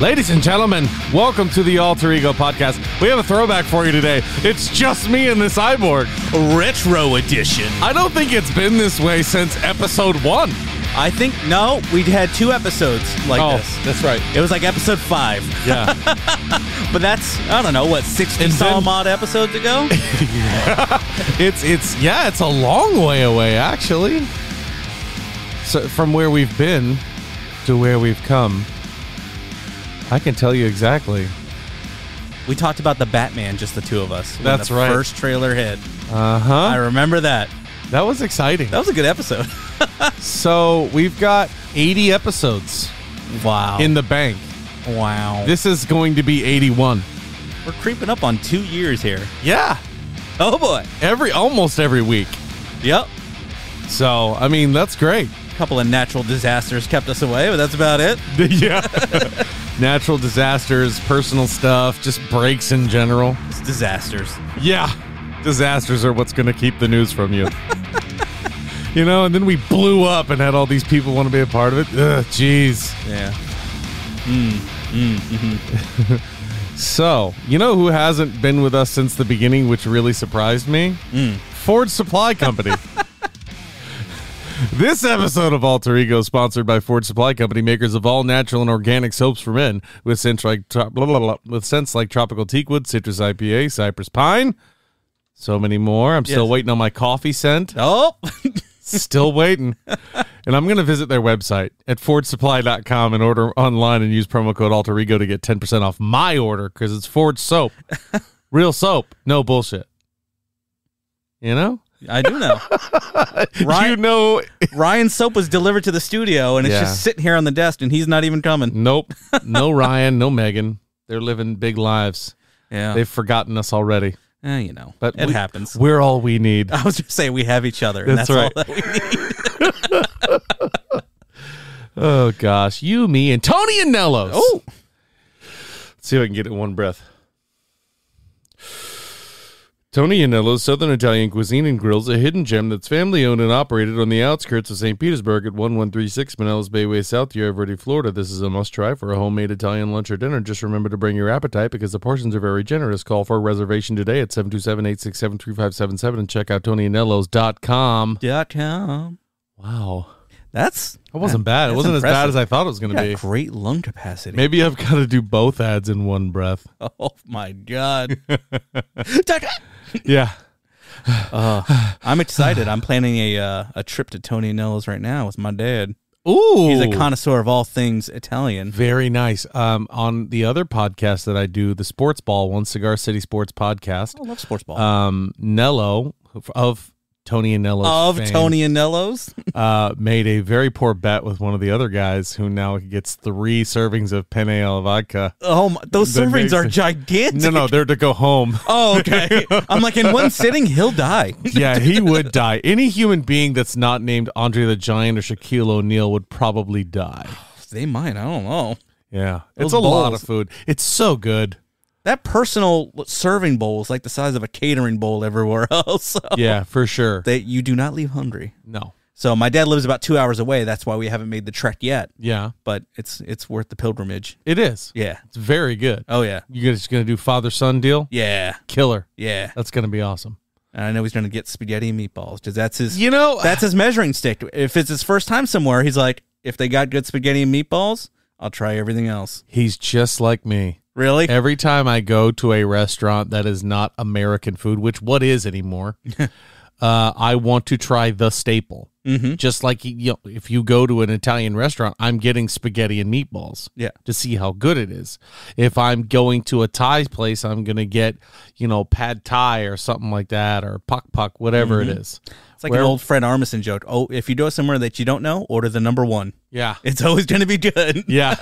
Ladies and gentlemen, welcome to the Alter Ego Podcast. We have a throwback for you today. It's just me and the Cyborg. Retro edition. I don't think it's been this way since episode 1. I think, no, we'd had 2 episodes like this. That's right. It was like episode 5. Yeah. But that's, I don't know, what, 60 some odd episodes ago? It's a long way away, actually. So from where we've been to where we've come, I can tell you exactly. We talked about the Batman, just the 2 of us. That's right. First trailer hit. Uh-huh. I remember that. That was exciting. That was a good episode. So we've got 80 episodes. Wow. In the bank. Wow. This is going to be 81. We're creeping up on 2 years here. Yeah. Oh, boy. Almost every week. Yep. So, I mean, that's great. A couple of natural disasters kept us away, but that's about it. Yeah. Natural disasters, personal stuff, just breaks in general. It's disasters. Yeah. Disasters are what's going to keep the news from you. You know, and then we blew up and had all these people want to be a part of it. Ugh, jeez. Yeah. So, you know who hasn't been with us since the beginning, which really surprised me? Ford Supply Company. This episode of Alter Ego is sponsored by Ford Supply Company, makers of all natural and organic soaps for men, with scents like tropical teakwood, citrus IPA, cypress pine, so many more. I'm still waiting on my coffee scent. Oh, still waiting. And I'm going to visit their website at fordsupply.com and order online and use promo code Alter Ego to get 10% off my order because it's Ford soap. Real soap. No bullshit. You know? I do know. Ryan's soap was delivered to the studio, and it's just sitting here on the desk, and he's not even coming. Nope. No Ryan, no Megan. They're living big lives. Yeah. They've forgotten us already. You know, but it happens. We're all we need. I was just saying we have each other, and that's right. all that we need. Oh, gosh. You, me, and Tony and Nellos. Oh. Let's see if I can get it in one breath. Tony Anello's Southern Italian Cuisine and Grills, a hidden gem that's family-owned and operated on the outskirts of St. Petersburg at 1136 Pinellas Bayway South, Tierra Verde, Florida. This is a must-try for a homemade Italian lunch or dinner. Just remember to bring your appetite because the portions are very generous. Call for a reservation today at 727-867-3577 and check out TonyAnellos.com. Wow. That wasn't bad. It wasn't impressive. as bad as I thought it was going to be. Great lung capacity. Maybe I've got to do both ads in one breath. Oh, my God. Yeah. I'm excited. I'm planning a trip to Tony Anello's right now with my dad. Ooh. He's a connoisseur of all things Italian. Very nice. On the other podcast that I do, the Sports Ball one, Cigar City Sports Podcast. I love Sports Ball. Nello of Tony Anello's fame, Tony Anello's made a very poor bet with one of the other guys who now gets 3 servings of penne alla vodka. Oh, those servings are gigantic. No, they're to go home. Oh, okay. I'm like, in one sitting, he'll die. Yeah, he would die. Any human being that's not named Andre the Giant or Shaquille O'Neal would probably die. They might. I don't know. Yeah, Those it's a bowls. lot of food. It's so good. That personal serving bowl is like the size of a catering bowl everywhere else. So Yeah, for sure. you do not leave hungry. No. So my dad lives about 2 hours away. That's why we haven't made the trek yet. Yeah. But it's worth the pilgrimage. It is. Yeah. It's very good. Oh, yeah. You guys going to do father-son deal? Yeah. Killer. Yeah. That's going to be awesome. And I know he's going to get spaghetti and meatballs because that's his measuring stick. If it's his first time somewhere, he's like, if they got good spaghetti and meatballs, I'll try everything else. He's just like me. Really? Every time I go to a restaurant that is not American food, which what is anymore, I want to try the staple. Mm-hmm. Just like if you go to an Italian restaurant, I'm getting spaghetti and meatballs to see how good it is. If I'm going to a Thai place, I'm going to get, pad Thai or something like that, or pak, whatever it is. It's like an old Fred Armisen joke. Oh, if you go somewhere that you don't know, order the number 1. Yeah. It's always going to be good. Yeah.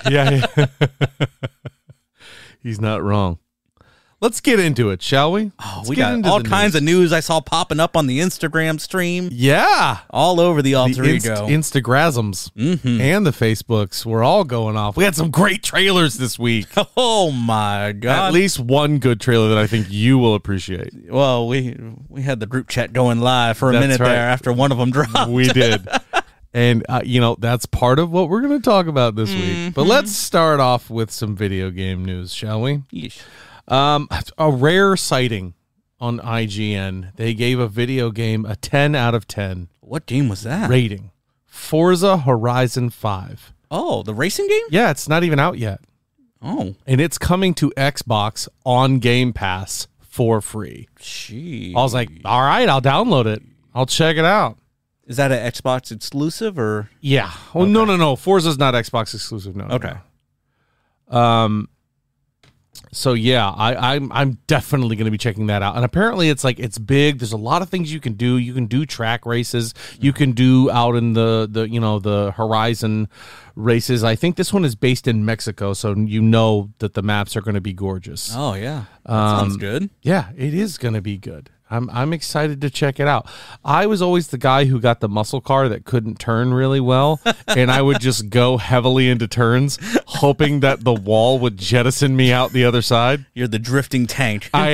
He's not wrong. let's get into it, shall we? Oh, we got all kinds of news I saw popping up on the Instagram stream. Yeah. All over the alter ego. Instagrasms and the Facebooks were all going off. We had some great trailers this week. Oh, my God. At least one good trailer that I think you will appreciate. Well, we had the group chat going live for a minute there after one of them dropped. We did. And, that's part of what we're going to talk about this week. But let's start off with some video game news, shall we? Yeesh. A rare sighting on IGN. They gave a video game a 10 out of 10. What game was that? Rating. Forza Horizon 5. Oh, the racing game? Yeah, it's not even out yet. Oh. And it's coming to Xbox on Game Pass for free. Jeez. I was like, all right, I'll download it. I'll check it out. Is that an Xbox exclusive or? Yeah. Oh, okay. No. Forza's not Xbox exclusive. No. Okay. No. So yeah, I'm definitely going to be checking that out. And apparently it's big. There's a lot of things you can do. You can do track races. You can do out in the Horizon races. I think this one is based in Mexico, so that the maps are going to be gorgeous. Oh yeah. That sounds good. Yeah, it is going to be good. I'm excited to check it out. I was always the guy who got the muscle car that couldn't turn really well, and I would just go heavily into turns, hoping that the wall would jettison me out the other side. You're the drifting tank. I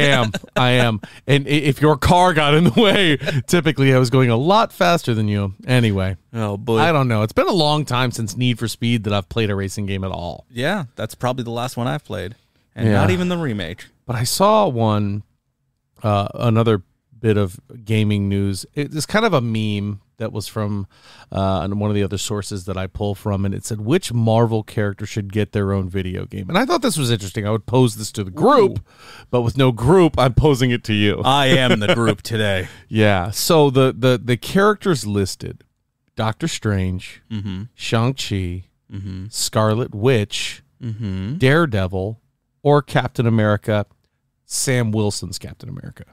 am. And if your car got in the way, typically I was going a lot faster than you. Anyway. Oh, boy. I don't know. It's been a long time since Need for Speed that I've played a racing game at all. Yeah, that's probably the last one I've played, and not even the remake. But I saw one... another bit of gaming news. It's kind of a meme that was from one of the other sources that I pull from, and it said, which Marvel character should get their own video game? And I thought this was interesting. I would pose this to the group, but with no group, I'm posing it to you. I am the group today. Yeah. So the characters listed, Doctor Strange, Shang-Chi, Scarlet Witch, Daredevil, or Captain America, Sam Wilson's Captain America.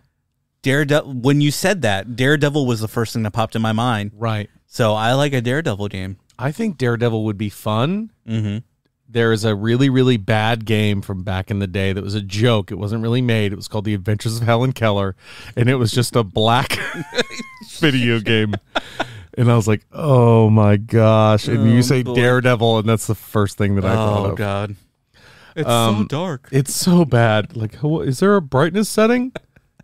Daredevil. When you said that, Daredevil was the first thing that popped in my mind. Right. So I like a Daredevil game. I think Daredevil would be fun. There is a really, really bad game from back in the day that was a joke. It wasn't really made. It was called The Adventures of Helen Keller, and it was just a black video game. And I was like, oh, my gosh. And you say Daredevil, and that's the first thing that I thought of. Oh, God. It's so dark. It's so bad. Like, is there a brightness setting?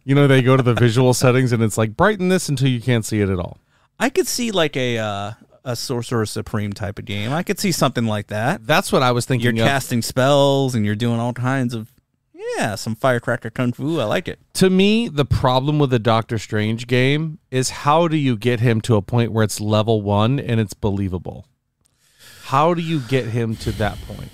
They go to the visual settings, and it's like, brighten this until you can't see it at all. I could see like a Sorcerer Supreme type of game. I could see something like that. That's what I was thinking. You're casting spells, and you're doing all kinds of, some firecracker kung fu. I like it. To me, the problem with the Doctor Strange game is how do you get him to a point where it's level 1 and it's believable? How do you get him to that point?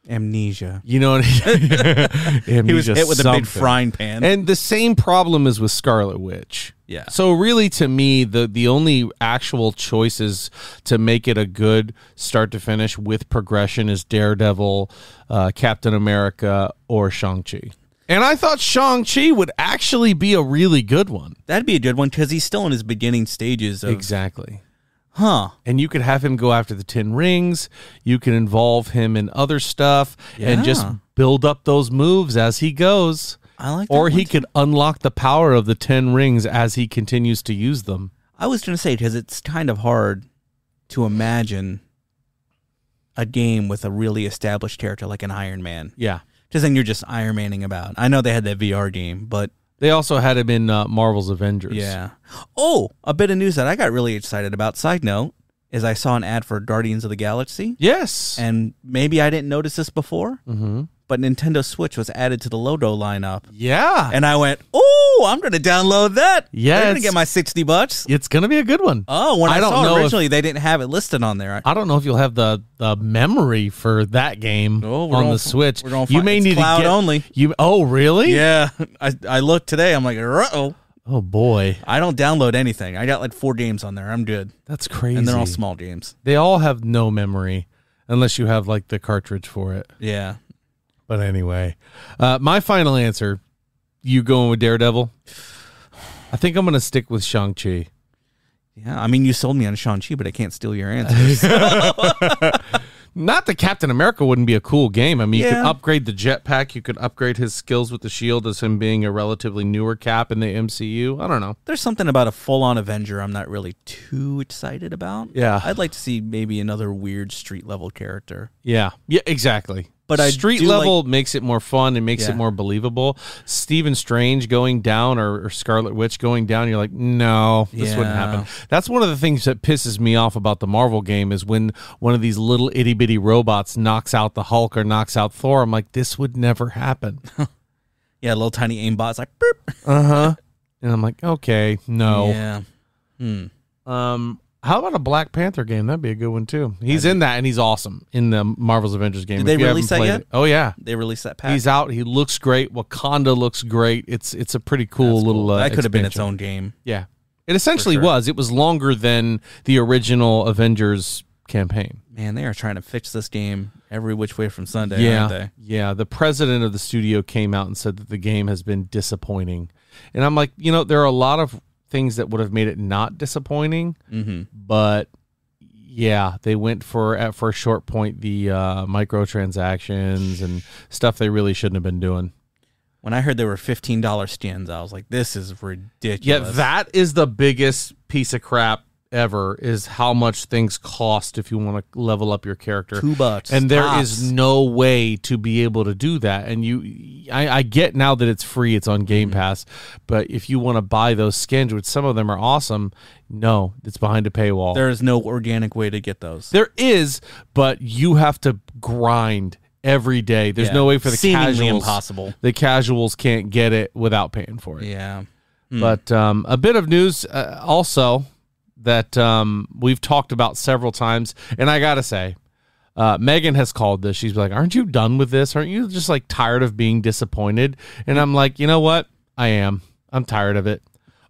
Amnesia. You know what I mean? He was hit with a big frying pan. And the same problem is with Scarlet Witch. Yeah. So really, to me, the only actual choices to make it a good start to finish with progression is Daredevil, Captain America, or Shang-Chi. And I thought Shang-Chi would actually be a really good one. That'd be a good one because he's still in his beginning stages of... Exactly. Huh. And you could have him go after the 10 rings. You can involve him in other stuff and just build up those moves as he goes. I like that. Or he could unlock the power of the 10 rings as he continues to use them. I was going to say, because it's kind of hard to imagine a game with a really established character like an Iron Man. Yeah. Because then you're just Iron Manning about. I know they had that VR game, but... They also had him in Marvel's Avengers. Yeah. Oh, a bit of news that I got really excited about. Side note is I saw an ad for Guardians of the Galaxy. Yes. And maybe I didn't notice this before, but Nintendo Switch was added to the Lodo lineup. Yeah. And I went, oh, I'm going to download that. Yeah. I'm going to get my $60. It's going to be a good one. Oh, when I saw it originally, they didn't have it listed on there. I don't know if you'll have the memory for that game on the Switch. You may need cloud to get only. Oh, really? Yeah. I looked today. I'm like, uh-oh. Oh, boy. I don't download anything. I got like 4 games on there. I'm good. That's crazy. And they're all small games. They all have no memory unless you have like the cartridge for it. Yeah. But anyway, my final answer, you going with Daredevil? I think I'm going to stick with Shang-Chi. Yeah, I mean, you sold me on Shang-Chi, but I can't steal your answers. Not that Captain America wouldn't be a cool game. I mean, you could upgrade the jetpack. You could upgrade his skills with the shield as him being a relatively newer Cap in the MCU. I don't know. There's something about a full-on Avenger I'm not really too excited about. Yeah. I'd like to see maybe another weird street-level character. Yeah, exactly. But street level makes it more fun and makes it more believable. Stephen Strange going down or Scarlet Witch going down, you're like, no, this wouldn't happen. That's one of the things that pisses me off about the Marvel game is when one of these little itty bitty robots knocks out the Hulk or knocks out Thor. I'm like, this would never happen. Yeah, little tiny aimbot's like, boop. And I'm like, okay, no. Yeah. How about a Black Panther game? That'd be a good one too. He's in that, and he's awesome in the Marvel's Avengers game. Did they release that yet? Oh yeah, they released that pack. He's out. He looks great. Wakanda looks great. It's a pretty cool little. That could have been its own game. Yeah, it essentially was. It was longer than the original Avengers campaign. Man, they are trying to fix this game every which way from Sunday, aren't they? Yeah. The president of the studio came out and said that the game has been disappointing, and I'm like, there are a lot of things that would have made it not disappointing, but they went for a short point the microtransactions and stuff they really shouldn't have been doing. When I heard there were $15 skins, I was like, this is ridiculous. Yeah, that is the biggest piece of crap ever, is how much things cost if you want to level up your character. $2. And there is no way to be able to do that. And I get now that it's free, it's on Game Pass, but if you want to buy those skins, which some of them are awesome, no, it's behind a paywall. There is no organic way to get those. There is, but you have to grind every day. There's no way for the casuals. Impossible. The casuals can't get it without paying for it. Yeah. But a bit of news also that we've talked about several times, and I gotta say, Megan has called this. She's like, aren't you done with this? Aren't you just like tired of being disappointed? And I'm like, you know what? I am. I'm tired of it.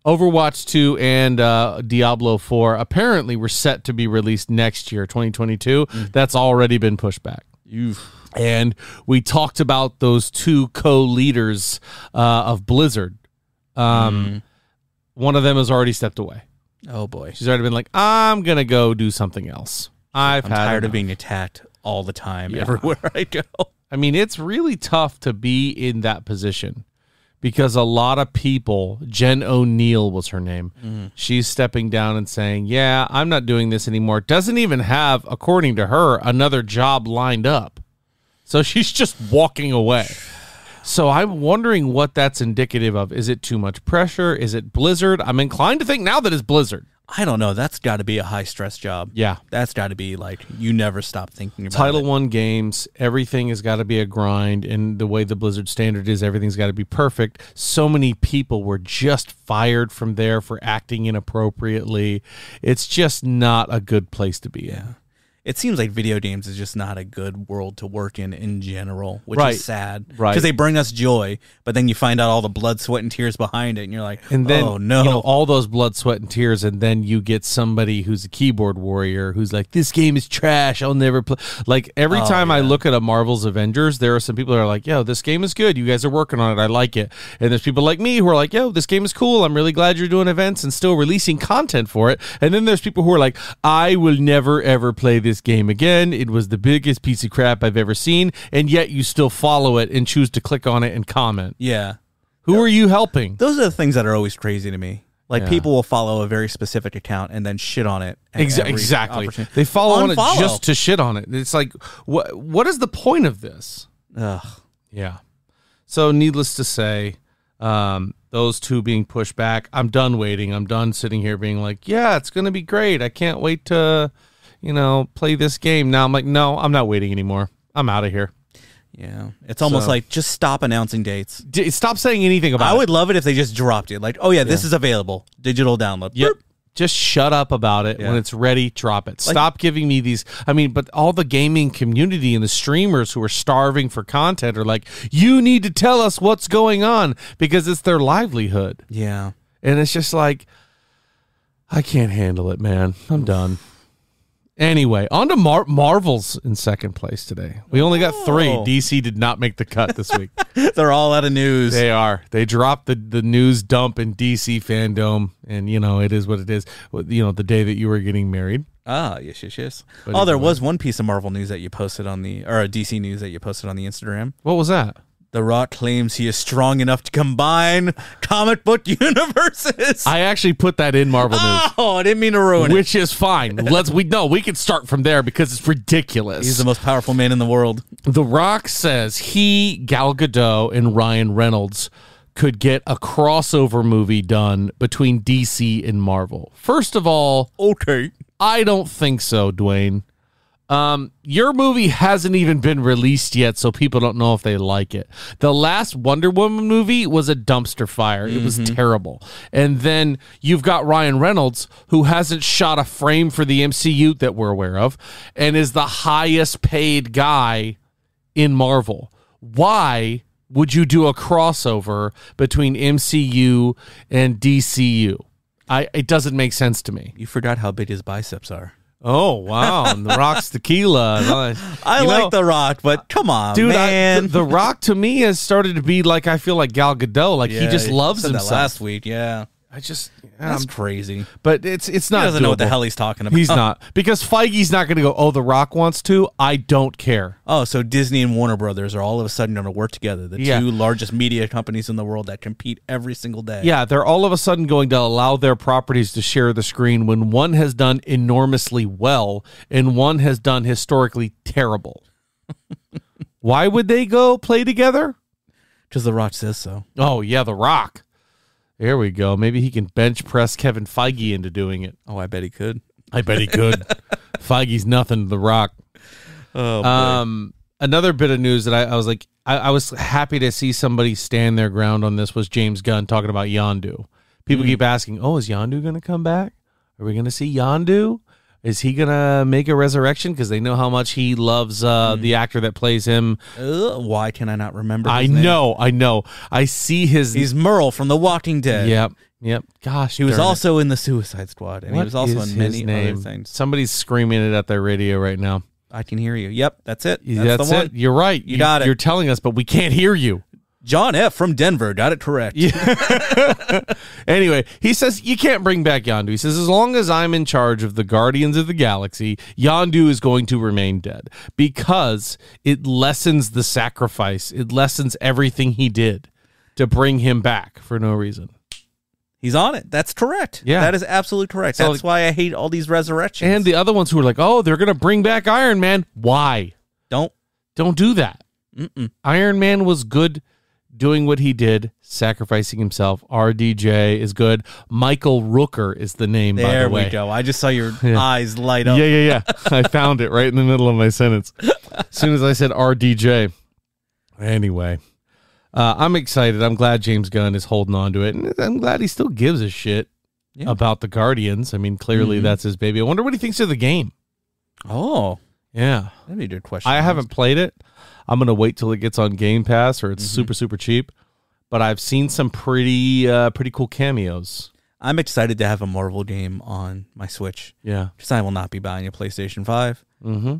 Overwatch 2 and Diablo 4 apparently were set to be released next year, 2022. That's already been pushed back. And we talked about those two co-leaders of Blizzard. One of them has already stepped away. Oh boy. She's already been like, I'm going to go do something else. I'm tired of being attacked all the time everywhere I go. I mean, it's really tough to be in that position because a lot of people, Jen O'Neill was her name, she's stepping down and saying, yeah, I'm not doing this anymore. Doesn't even have, according to her, another job lined up. So she's just walking away. So I'm wondering what that's indicative of. Is it too much pressure? Is it Blizzard? I'm inclined to think now that it's Blizzard. I don't know. That's got to be a high-stress job. Yeah. That's got to be like, you never stop thinking about Title I games, everything has got to be a grind, and the way the Blizzard standard is, everything's got to be perfect. So many people were just fired from there for acting inappropriately. It's just not a good place to be in. It seems like video games is just not a good world to work in general, which is sad. Right. Because they bring us joy, but then you find out all the blood, sweat, and tears behind it, and you're like, and then, oh, no. All those blood, sweat, and tears, and then you get somebody who's a keyboard warrior who's like, this game is trash, I'll never play. Like, every time I look at a Marvel's Avengers, there are some people that are like, yo, this game is good, you guys are working on it, I like it. And there's people like me who are like, yo, this game is cool, I'm really glad you're doing events and still releasing content for it. And then there's people who are like, I will never, ever play this game again. It was the biggest piece of crap I've ever seen, and yet you still follow it and choose to click on it and comment. Yeah. Who are you helping? Those are the things that are always crazy to me. Like, people will follow a very specific account and then shit on it. Exactly. They follow on it just to shit on it. It's like, what is the point of this? Ugh. Yeah. So needless to say, those two being pushed back, I'm done waiting. I'm done sitting here being like, yeah, it's going to be great. I can't wait to, play this game. Now I'm like, no, I'm not waiting anymore. I'm out of here. Yeah. It's almost like, just stop announcing dates. Stop saying anything about it. I would love it if they just dropped it. Like, oh yeah, this is available. Digital download. Yep. Just shut up about it. When it's ready, drop it. Stop giving me these. I mean, but all the gaming community and the streamers who are starving for content are like, you need to tell us what's going on, because it's their livelihood. Yeah. And it's just like, I can't handle it, man. I'm done. Anyway, on to Marvel's in second place today. We only got 3. DC did not make the cut this week. They're all out of news. They are. They dropped the news dump in DC fandom, and, it is what it is. The day that you were getting married. Ah, yes. But There was one piece of Marvel news that you posted on or DC news that you posted on the Instagram. What was that? The Rock claims he is strong enough to combine comic book universes. I actually put that in Marvel news. Oh, I didn't mean to ruin it. Which is fine. We can start from there because it's ridiculous. He's the most powerful man in the world. The Rock says Gal Gadot, and Ryan Reynolds could get a crossover movie done between DC and Marvel. First of all, okay, I don't think so, Dwayne. Your movie hasn't even been released yet, so people don't know if they like it. The last Wonder Woman movie was a dumpster fire. It was terrible. And then you've got Ryan Reynolds, who hasn't shot a frame for the MCU that we're aware of, and is the highest paid guy in Marvel. Why would you do a crossover between MCU and DCU? It doesn't make sense to me. You forgot how big his biceps are. Oh, wow. And The Rock's tequila. I like The Rock, but come on, dude, man. The Rock to me has started to be like, I feel like Gal Gadot. Like, he just loves said himself. That last week, yeah. That's I'm crazy. But it's not. He doesn't know what the hell he's talking about. He's not. Because Feige's not going to go, oh, The Rock wants to. I don't care. Oh, so Disney and Warner Brothers are all of a sudden going to work together. The two largest media companies in the world that compete every single day. Yeah, they're all of a sudden going to allow their properties to share the screen when one has done enormously well and one has done historically terrible. Why would they go play together? Because The Rock says so. Oh, yeah, The Rock. There we go. Maybe he can bench press Kevin Feige into doing it. Oh, I bet he could. Feige's nothing to The Rock. Oh, boy. Another bit of news that I was like, I was happy to see somebody stand their ground on this was James Gunn talking about Yondu. People keep asking, oh, is Yondu going to come back? Are we going to see Yondu? Is he going to make a resurrection? Because they know how much he loves the actor that plays him. Why can I not remember his I name? know. I see his... He's Merle from The Walking Dead. Yep. Gosh, he was also in the Suicide Squad, and he was also in many other things. Somebody's screaming it at their radio right now. I can hear you. Yep, that's it. That's the one. it. You're right. You got it. You're telling us, but we can't hear you. John F. from Denver got it correct. Yeah. Anyway, he says you can't bring back Yondu. He says as long as I'm in charge of the Guardians of the Galaxy, Yondu is going to remain dead because it lessens the sacrifice. It lessens everything he did to bring him back for no reason. He's on it. That's correct. Yeah. That is absolutely correct. So, that's why I hate all these resurrections. And the other ones who are like, oh, they're going to bring back Iron Man. Why? Don't do that. Iron Man was good doing what he did, sacrificing himself. RDJ is good. Michael Rooker is the name, by the way. There we go. I just saw your eyes light up. Yeah. I found it right in the middle of my sentence. As soon as I said RDJ. Anyway, I'm excited. I'm glad James Gunn is holding on to it. And I'm glad he still gives a shit about the Guardians. I mean, clearly that's his baby. I wonder what he thinks of the game. Oh. Yeah. That'd be a good question. I haven't played it. I'm going to wait till it gets on Game Pass or it's super, super cheap. But I've seen some pretty cool cameos. I'm excited to have a Marvel game on my Switch. Yeah. Because I will not be buying a PlayStation 5.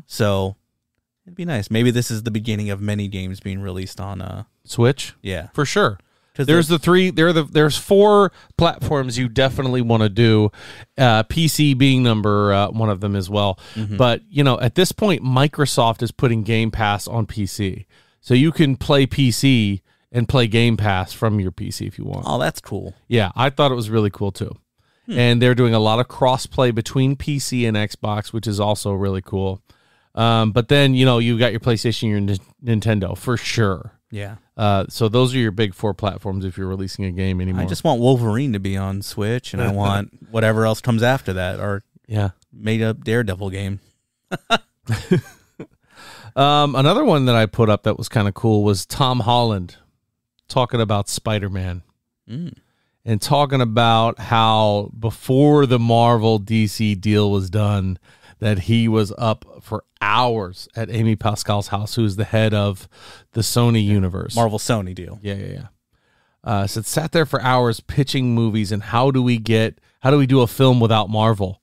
So it'd be nice. Maybe this is the beginning of many games being released on Switch? Yeah. For sure. There's 4 platforms you definitely want to do, PC being number one of them as well. But, at this point, Microsoft is putting Game Pass on PC. So you can play PC and play Game Pass from your PC if you want. Oh, that's cool. Yeah, I thought it was really cool too. And they're doing a lot of cross-play between PC and Xbox, which is also really cool. But then, you've got your PlayStation, your Nintendo, for sure. Yeah. So those are your big 4 platforms if you're releasing a game anymore. I just want Wolverine to be on Switch, and I want whatever else comes after that, or made up Daredevil game. Another one that I put up that was kind of cool was Tom Holland talking about Spiderman and talking about how before the Marvel DC deal was done, that he was up for hours at Amy Pascal's house, who's the head of the Sony universe. Marvel Sony deal. Yeah. So sat there for hours pitching movies and how do we do a film without Marvel?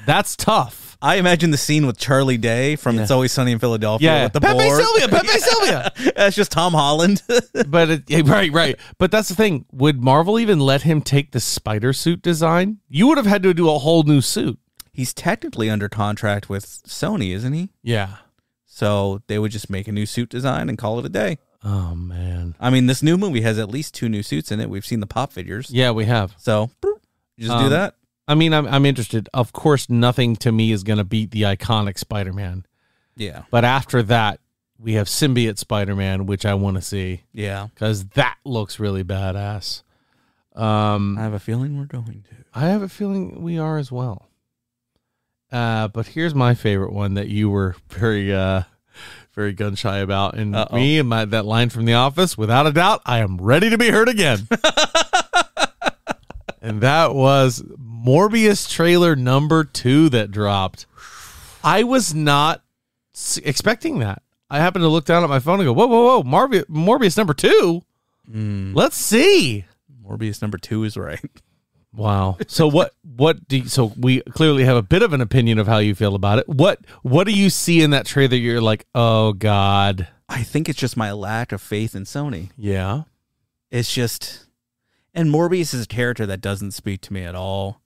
That's tough. I imagine the scene with Charlie Day from It's Always Sunny in Philadelphia with the Pepe board. Sylvia. That's just Tom Holland. But right. But that's the thing. Would Marvel even let him take the spider suit design? You would have had to do a whole new suit. he's technically under contract with Sony, isn't he? Yeah. So they would just make a new suit design and call it a day. Oh, man. I mean, this new movie has at least 2 new suits in it. We've seen the pop figures. Yeah, we have. So you just do that. I mean, I'm interested. Of course, nothing to me is going to beat the iconic Spider-Man. Yeah. But after that, we have Symbiote Spider-Man, which I want to see. Yeah. Because that looks really badass. I have a feeling we're going to. I have a feeling we are as well. But here's my favorite one that you were very gun shy about. And me and that line from The Office, without a doubt, I am ready to be heard again. And that was Morbius trailer number 2 that dropped. I was not expecting that. I happened to look down at my phone and go, whoa, Morbius number 2? Let's see. Morbius number 2 is right. Wow. So so we clearly have a bit of an opinion of how you feel about it. What do you see in that trailer you're like, oh God? I think it's just my lack of faith in Sony. Yeah. It's just, and Morbius is a character that doesn't speak to me at all.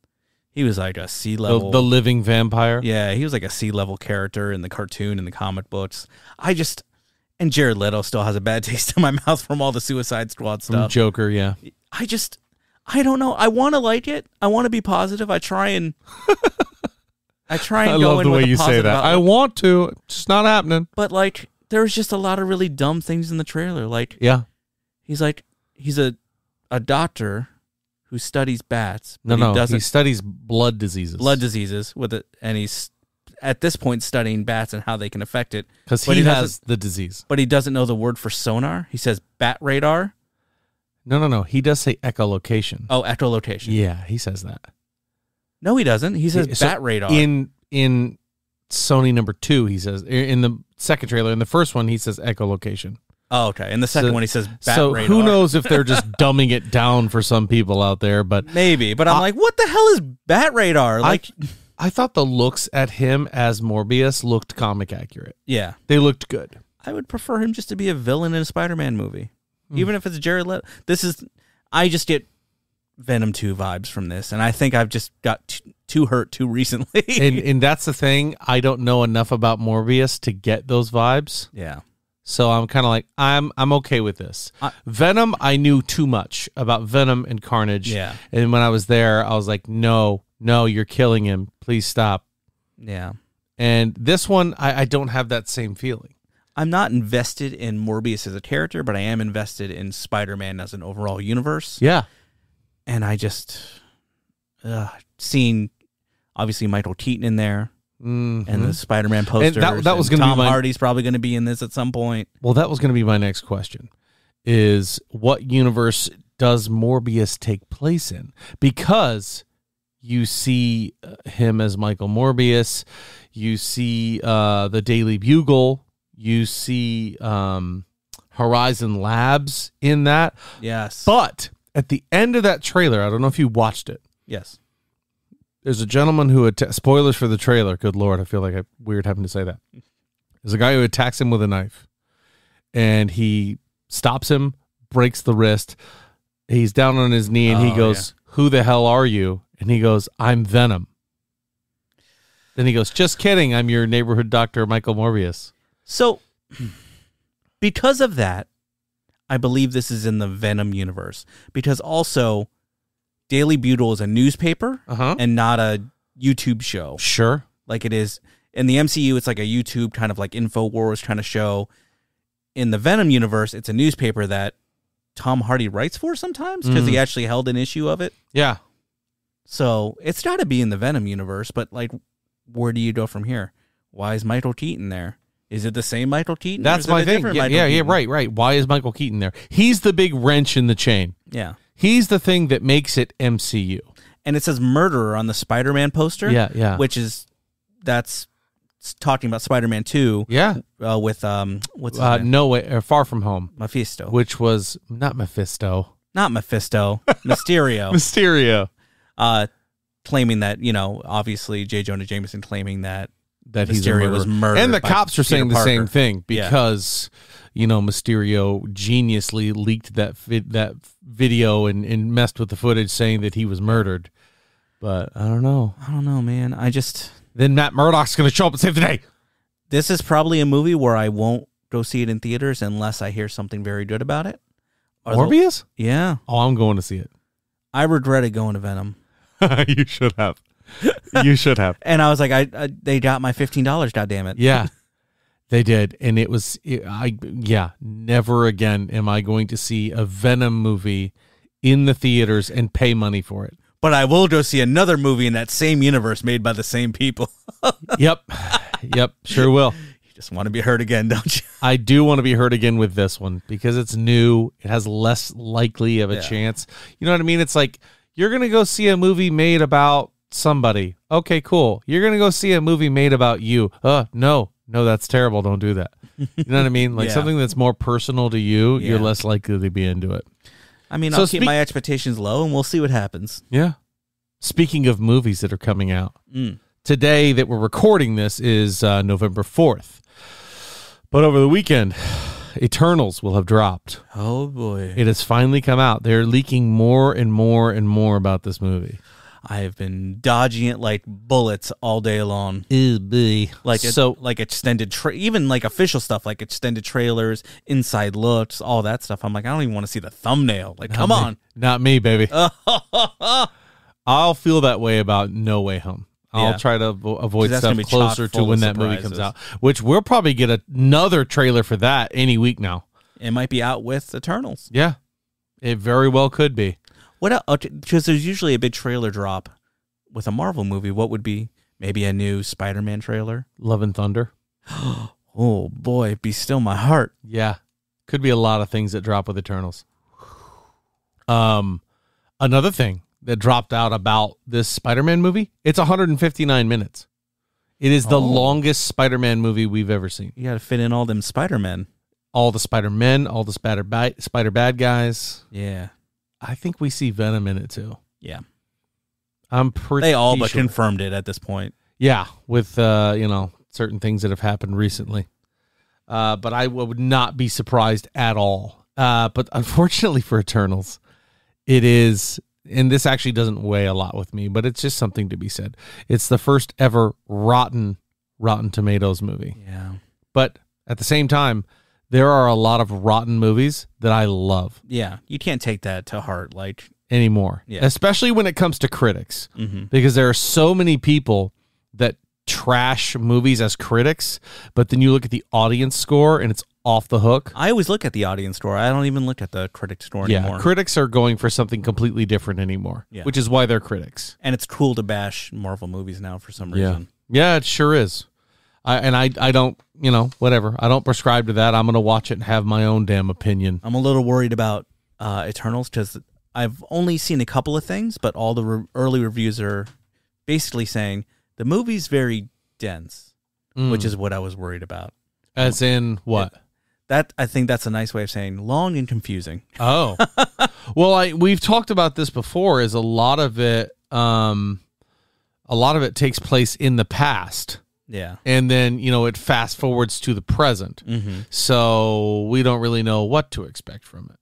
He was like a C-level. The living vampire? Yeah, he was like a C-level character in the cartoon and the comic books. And Jared Leto still has a bad taste in my mouth from all the Suicide Squad stuff. From Joker, yeah. I don't know. I want to like it. I want to be positive. I try and go I love the way you say that. I want to. It's just not happening. But like, there's just a lot of really dumb things in the trailer. Like, yeah, he's a doctor who studies bats. He studies blood diseases. And he's at this point studying bats and how they can affect it. Because he has the disease. But he doesn't know the word for sonar. He says bat radar. No. He does say echolocation. Oh, echolocation. Yeah, he says that. No, he doesn't. He says bat radar. In Sony number 2, he says, in the second trailer, in the first one, he says echolocation. Oh, okay. In the second one, he says bat radar. So who knows if they're just dumbing it down for some people out there, but maybe. But I'm like, what the hell is bat radar? Like, I thought the looks at him as Morbius looked comic accurate. Yeah. They looked good. I would prefer him just to be a villain in a Spider-Man movie. Even if it's Jared Leto. I just get Venom 2 vibes from this, and I think I've just got too hurt too recently. and that's the thing. I don't know enough about Morbius to get those vibes. Yeah. So I'm kind of like, I'm okay with this. Venom, I knew too much about Venom and Carnage. Yeah. And when I was there, I was like, no, you're killing him. Please stop. Yeah. And this one, I don't have that same feeling. I'm not invested in Morbius as a character, but I am invested in Spider-Man as an overall universe. Yeah. And I just seen obviously Michael Keaton in there, and the Spider-Man posters. And that was going to be Tom Hardy's probably going to be in this at some point. Well, that was going to be my next question: is what universe does Morbius take place in? Because you see him as Michael Morbius, you see the Daily Bugle. You see Horizon Labs in that. Yes. But at the end of that trailer, I don't know if you watched it. Yes. There's a gentleman who, spoilers for the trailer, good Lord, I feel like weird having to say that. There's a guy who attacks him with a knife. And he stops him, breaks the wrist. He's down on his knee and he goes, who the hell are you? And he goes, I'm Venom. Then he goes, just kidding, I'm your neighborhood doctor, Michael Morbius. So, because of that, I believe this is in the Venom universe. Because also, Daily Bugle is a newspaper and not a YouTube show. Sure. Like it is. In the MCU, it's like a YouTube kind of like InfoWars kind of show. In the Venom universe, it's a newspaper that Tom Hardy writes for sometimes because he actually held an issue of it. Yeah. So, it's got to be in the Venom universe, but like, where do you go from here? Why is Michael Keaton there? Is it the same Michael Keaton? That's my thing. Yeah, right. Why is Michael Keaton there? He's the big wrench in the chain. Yeah. He's the thing that makes it MCU. And it says murderer on the Spider-Man poster. Yeah. That's talking about Spider-Man 2. Yeah. With, what's his name? No Way, Far From Home. Mephisto. Which was, not Mephisto. Not Mephisto. Mysterio. Mysterio. Claiming that, obviously J. Jonah Jameson claiming that Mysterio was murdered. And the cops are saying the same thing because, Yeah. Mysterio geniusly leaked that video and messed with the footage saying that he was murdered. But I don't know. I don't know, man. Then Matt Murdock's going to show up and save the day. This is probably a movie where I won't go see it in theaters unless I hear something very good about it. Morbius? Yeah. Oh, I'm going to see it. I regretted going to Venom. You should have. You should have. And I was like, they got my $15, goddammit. Yeah, they did. And never again am I going to see a Venom movie in the theaters and pay money for it. But I will go see another movie in that same universe made by the same people. Yep, sure will. You just want to be heard again, don't you? I do want to be heard again with this one because it's new. It has less likely of a chance. You know what I mean? It's like, you're going to go see a movie made about somebody. Okay, cool. You're going to go see a movie made about you. No, that's terrible. Don't do that. You know what I mean? Like something that's more personal to you, you're less likely to be into it. I mean, I'll keep my expectations low and we'll see what happens. Yeah. Speaking of movies that are coming out, today that we're recording this is November 4th. But over the weekend, Eternals will have dropped. Oh, boy. It has finally come out. They're leaking more and more and more about this movie. I have been dodging it like bullets all day long. Like extended, even like official stuff, like extended trailers, inside looks, all that stuff. I'm like, I don't even want to see the thumbnail. Like, come on. Not me, baby. I'll feel that way about No Way Home. I'll try to avoid stuff closer to when that movie comes out, which we'll probably get another trailer for that any week now. It might be out with Eternals. Yeah, it very well could be. What? Because there's usually a big trailer drop with a Marvel movie. What would be maybe a new Spider-Man trailer? Love and Thunder. Oh boy, be still my heart. Yeah, could be a lot of things that drop with Eternals. Another thing that dropped out about this Spider-Man movie, it's 159 minutes. It is the longest Spider-Man movie we've ever seen. You got to fit in all them Spider-Men. All the Spider-Men, all the Spider bad guys. Yeah. I think we see Venom in it too. Yeah. I'm pretty They all but confirmed it at this point. Yeah, with certain things that have happened recently. But I would not be surprised at all. But unfortunately for Eternals, it is, and this actually doesn't weigh a lot with me, but it's just something to be said. It's the first ever Rotten Tomatoes movie. Yeah. But at the same time, there are a lot of rotten movies that I love. Yeah, you can't take that to heart anymore. Yeah. Especially when it comes to critics. Mm-hmm. Because there are so many people that trash movies as critics, but then you look at the audience score and it's off the hook. I always look at the audience score. I don't even look at the critic score anymore. Yeah, critics are going for something completely different anymore, which is why they're critics. And it's cool to bash Marvel movies now for some reason. Yeah, it sure is. I don't, whatever. I don't prescribe to that. I'm going to watch it and have my own damn opinion. I'm a little worried about Eternals because I've only seen a couple of things, but all the early reviews are basically saying the movie's very dense, which is what I was worried about. As in what? I think that's a nice way of saying long and confusing. Oh, well, we've talked about this before. Is a lot of it takes place in the past. Yeah. And then, it fast forwards to the present. Mm-hmm. So we don't really know what to expect from it.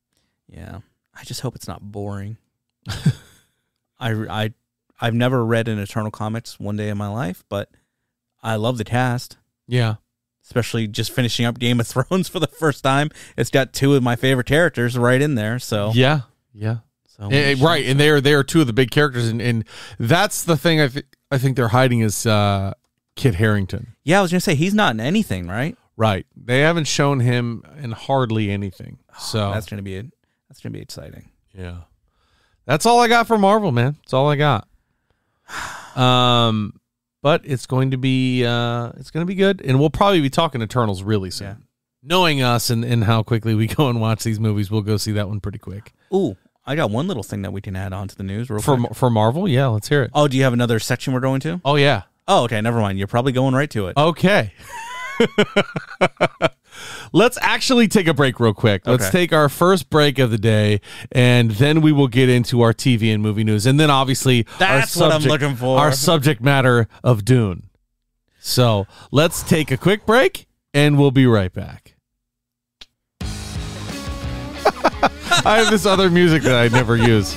Yeah. I just hope it's not boring. I've never read an Eternal Comics one day in my life, but I love the cast. Yeah. Especially just finishing up Game of Thrones for the first time. It's got two of my favorite characters right in there. So yeah. So right. And they are two of the big characters. And that's the thing I think they're hiding is Kit Harington. Yeah, I was gonna say he's not in anything, right? Right. They haven't shown him in hardly anything. So that's gonna be exciting. Yeah. That's all I got for Marvel, man. That's all I got. But it's going to be good, and we'll probably be talking Eternals really soon. Yeah. Knowing us and how quickly we go and watch these movies, we'll go see that one pretty quick. Ooh, I got one little thing that we can add on to the news real quick. For Marvel, yeah, let's hear it. Oh, do you have another section we're going to? Oh yeah. Oh, okay, never mind. You're probably going right to it. Okay. Let's actually take a break real quick. Let's take our first break of the day, and then we will get into our TV and movie news. And then, obviously, that's what I'm looking for. Our subject matter of Dune. So let's take a quick break, and we'll be right back. I have this other music that I never use.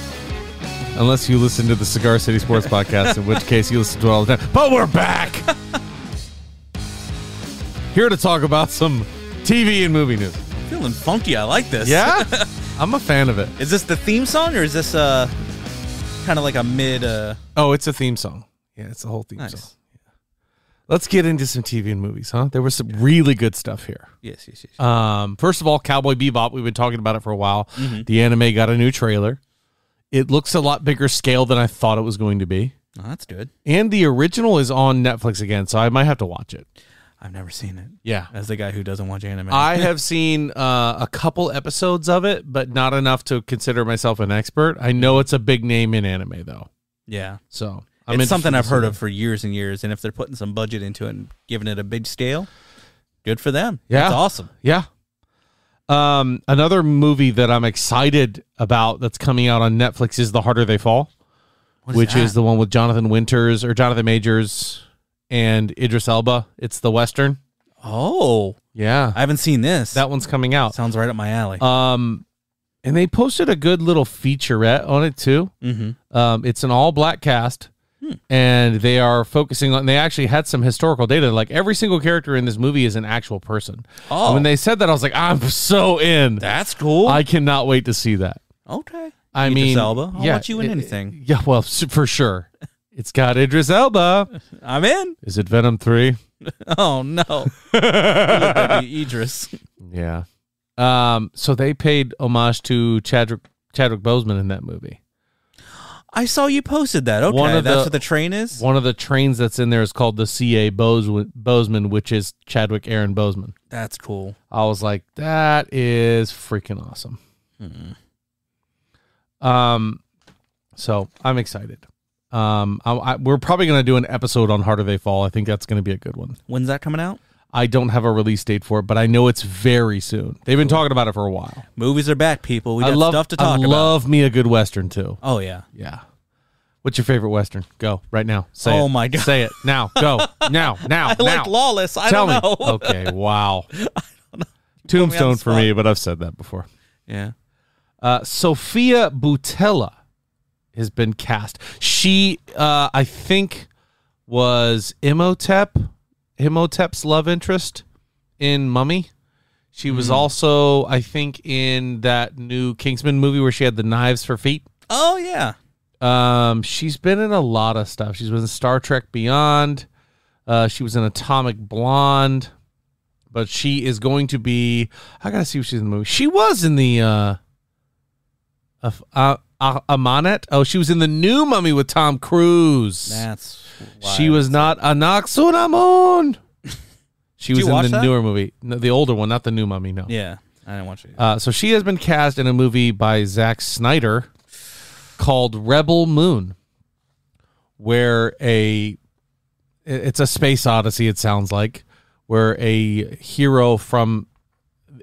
Unless you listen to the Cigar City Sports Podcast, in which case you listen to it all the time. But we're back! Here to talk about some TV and movie news. Feeling funky. I like this. Yeah? I'm a fan of it. Is this the theme song, or is this kind of like a mid... Oh, it's a theme song. Yeah, it's the whole theme song. Yeah. Let's get into some TV and movies, huh? There was some really good stuff here. Yes. First of all, Cowboy Bebop. We've been talking about it for a while. Mm-hmm. The anime got a new trailer. It looks a lot bigger scale than I thought it was going to be. Oh, that's good. And the original is on Netflix again, so I might have to watch it. I've never seen it. Yeah. As the guy who doesn't watch anime. I have seen a couple episodes of it, but not enough to consider myself an expert. I know it's a big name in anime, though. Yeah. So it's something I've heard of for years and years, and if they're putting some budget into it and giving it a big scale, good for them. Yeah. That's awesome. Yeah. Another movie that I'm excited about that's coming out on Netflix is The Harder They Fall, which is the one with Jonathan Majors and Idris Elba. It's the Western. Oh. Yeah. I haven't seen this. That one's coming out. Sounds right up my alley. And they posted a good little featurette on it, too. Mm-hmm. It's an all-black cast, and they are focusing on... They actually had some historical data. Like, every single character in this movie is an actual person. Oh. And when they said that, I was like, I'm so in. That's cool. I cannot wait to see that. Okay. I mean... Elba. I'll watch you in anything. Yeah, well, for sure. It's got Idris Elba. I'm in. Is it Venom 3? Oh, no. That'd be Idris. Yeah. So they paid homage to Chadwick Boseman in that movie. I saw you posted that. Okay, that's what the train is? One of the trains that's in there is called the C.A. Boseman, which is Chadwick Aaron Boseman. That's cool. I was like, that is freaking awesome. So I'm excited. We're probably going to do an episode on Harder They Fall. I think that's going to be a good one. When's that coming out? I don't have a release date for it, but I know it's very soon. They've been talking about it for a while. Movies are back, people. We got stuff to talk about. I love me a good Western, too. Oh, yeah. Yeah. What's your favorite Western? Go, right now. Say it. Oh, my God. Say it. Now. Go. Now. I like Lawless. I don't know. Okay, wow. I don't know. Tombstone for me, but I've said that before. Yeah. Sophia Boutella has been cast. She, I think, was Imhotep's love interest in Mummy. She was also, I think, in that new Kingsman movie where she had the knives for feet. Oh, yeah. She's been in a lot of stuff. She's been in Star Trek Beyond. She was in Atomic Blonde. But she is going to be... I got to see if she's in the movie. She was in the... Amanet? Oh, she was in the new Mummy with Tom Cruise. That's she was not Anaxunamun. She was in the newer movie. No, the older one, not the new Mummy, no. Yeah, I didn't watch it. So she has been cast in a movie by Zack Snyder called Rebel Moon, where it's a space odyssey, it sounds like, where a hero from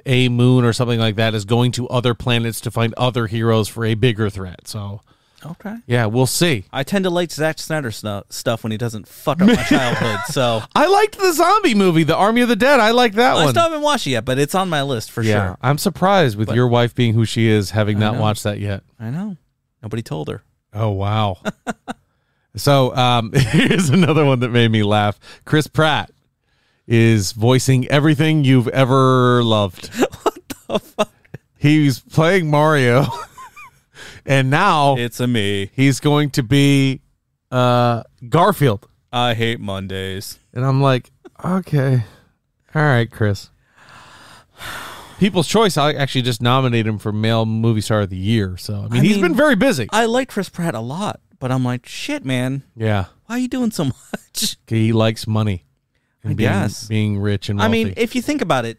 a moon or something like that is going to other planets to find other heroes for a bigger threat. So, okay, yeah, we'll see. I tend to like Zack Snyder stuff when he doesn't fuck up my childhood. So I liked the zombie movie, The Army of the Dead. I like that one. I still haven't watched it yet, but it's on my list for sure. I'm surprised with your wife being who she is, having not watched that yet. I know. Nobody told her. Oh, wow. So here's another one that made me laugh. Chris Pratt is voicing everything you've ever loved. What the fuck? He's playing Mario, and now it's me. He's going to be Garfield. I hate Mondays. And I'm like, okay. All right, Chris. People's Choice, I actually just nominated him for Male Movie Star of the Year. So, I mean, he's been very busy. I like Chris Pratt a lot, but I'm like, shit, man. Yeah. Why are you doing so much? He likes money. And being rich and wealthy. I mean, if you think about it,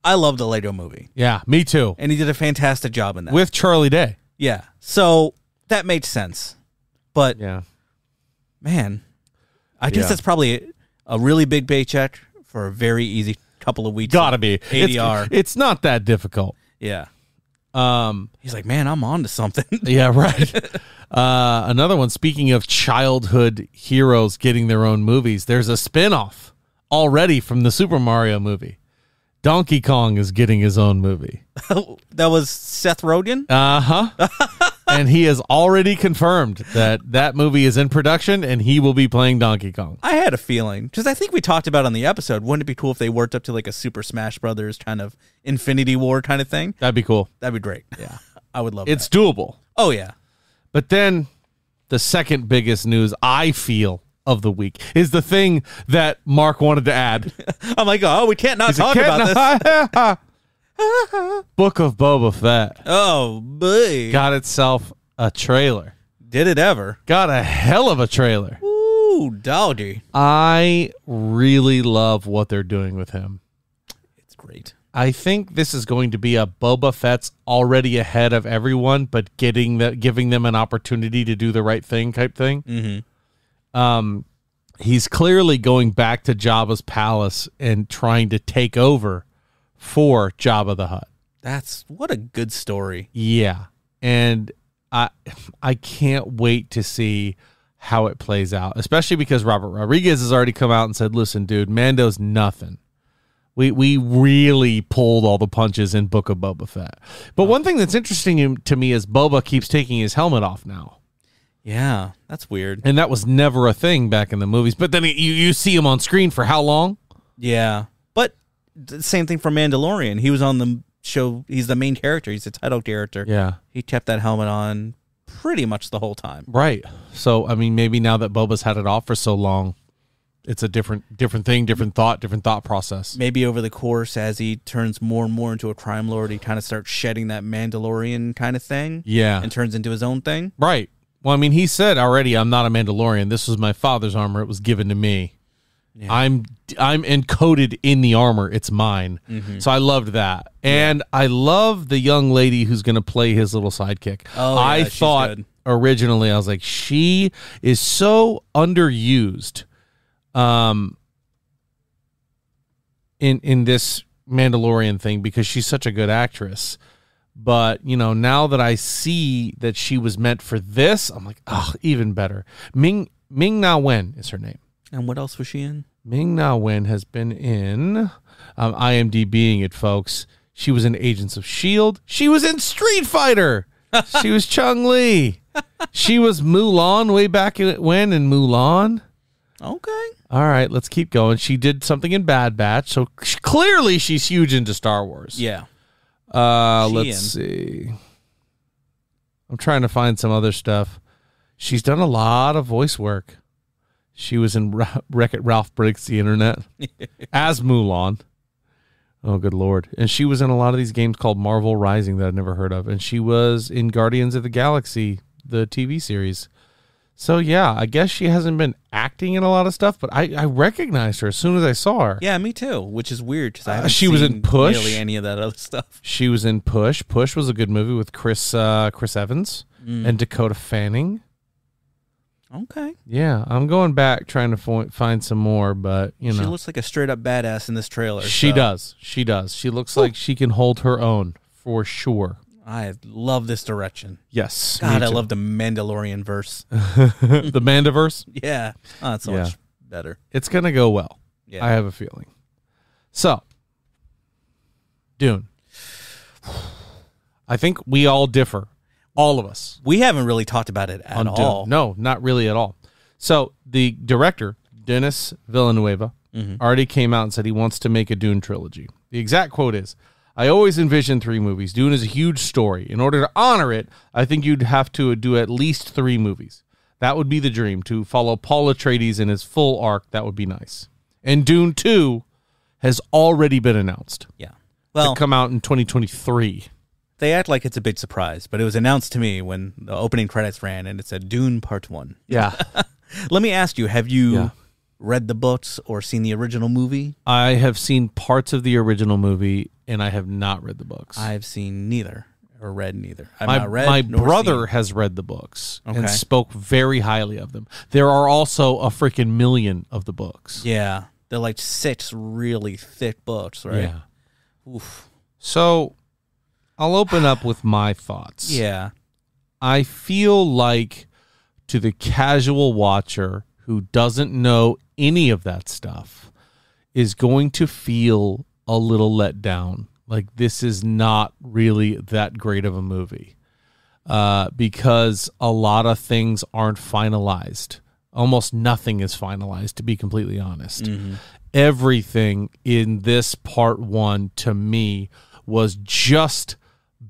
I love the Lego movie. Yeah, me too. And he did a fantastic job in that. With Charlie Day. Yeah. So that made sense. But, yeah, man, I guess that's probably a really big paycheck for a very easy couple of weeks. Gotta be. ADR. It's not that difficult. Yeah. He's like, man, I'm on to something. Yeah, right. Another one, speaking of childhood heroes getting their own movies, there's a spinoff already from the Super Mario movie. Donkey Kong is getting his own movie. That was Seth Rogen? Uh-huh. And he has already confirmed that movie is in production and he will be playing Donkey Kong. I had a feeling, because I think we talked about on the episode, wouldn't it be cool if they worked up to like a Super Smash Brothers kind of Infinity War kind of thing? That'd be cool. That'd be great. Yeah. I would love It's that. doable. Oh, yeah. But then the second biggest news I feel of the week is the thing that Mark wanted to add. I'm like, oh, we can't not talk about this. Book of Boba Fett. Oh, boy. Got itself a trailer. Did it ever? Got a hell of a trailer. Ooh, doggy. I really love what they're doing with him. It's great. I think this is going to be a Boba Fett's already ahead of everyone, but giving them an opportunity to do the right thing type thing. Mm-hmm. He's clearly going back to Jabba's palace and trying to take over for Jabba the Hutt. That's what a good story. Yeah. And I can't wait to see how it plays out, especially because Robert Rodriguez has already come out and said, listen, dude, Mando's nothing. We really pulled all the punches in Book of Boba Fett. But one thing that's interesting to me is Boba keeps taking his helmet off now. Yeah, that's weird. And that was never a thing back in the movies. But then you see him on screen for how long? Yeah. But the same thing for Mandalorian. He was on the show. He's the main character. He's the title character. Yeah. He kept that helmet on pretty much the whole time. Right. So, I mean, maybe now that Boba's had it off for so long, it's a different thing, different thought process. Maybe over the course, as he turns more and more into a crime lord, he kind of starts shedding that Mandalorian kind of thing. Yeah. And turns into his own thing. Right. Well, I mean, he said already, I'm not a Mandalorian. This was my father's armor. It was given to me. Yeah. I'm encoded in the armor. It's mine. Mm-hmm. So I loved that. And I love the young lady who's going to play his little sidekick. Oh, yeah, I thought originally, I was like, she is so underused in this Mandalorian thing because she's such a good actress. But, you know, now that I see that she was meant for this, I'm like, oh, even better. Ming-Na Wen is her name. And what else was she in? Ming-Na Wen has been in IMDbing it, folks. She was in Agents of S.H.I.E.L.D. She was in Street Fighter. She was Chun-Li. She was Mulan way back when in Mulan. Okay. All right, let's keep going. She did something in Bad Batch, so clearly she's huge into Star Wars. Yeah. Let's see. I'm trying to find some other stuff. She's done a lot of voice work. She was in Wreck-It Ralph Breaks the Internet as Mulan. Oh, good Lord. And she was in a lot of these games called Marvel Rising that I'd never heard of. And she was in Guardians of the Galaxy, the TV series. So, yeah, I guess she hasn't been acting in a lot of stuff, but I recognized her as soon as I saw her. Yeah, me too, which is weird because I haven't she was in Push. Nearly any of that other stuff. She was in Push. Push was a good movie with Chris Evans and Dakota Fanning. Okay. Yeah, I'm going back trying to find some more, but, you know. She looks like a straight-up badass in this trailer. She does. She does. She looks like she can hold her own, for sure. I love this direction. Yes. God, I love the Mandalorian verse. The Mandiverse? Yeah. Oh, that's so much better. It's going to go well. Yeah. I have a feeling. So, Dune. I think we all differ. All of us. We haven't really talked about it at all. No, not really at all. So, the director, Denis Villeneuve, already came out and said he wants to make a Dune trilogy. The exact quote is, I always envisioned 3 movies. Dune is a huge story. In order to honor it, I think you'd have to do at least 3 movies. That would be the dream, to follow Paul Atreides in his full arc. That would be nice. And Dune 2 has already been announced. Yeah. Well, to come out in 2023. They act like it's a big surprise, but it was announced to me when the opening credits ran, and it said Dune Part 1. Yeah. Let me ask you, have you read the books or seen the original movie? I have seen parts of the original movie, and I have not read the books. I've seen neither, or read neither. My brother has read the books and spoke very highly of them. There are also a freaking million of the books. Yeah. They're like 6 really thick books, right? Yeah. Oof. So I'll open up with my thoughts. Yeah. I feel like to the casual watcher who doesn't know any of that stuff is going to feel a little let down. Like, this is not really that great of a movie. because a lot of things aren't finalized. Almost nothing is finalized, to be completely honest. Mm-hmm. Everything in this part one, to me, was just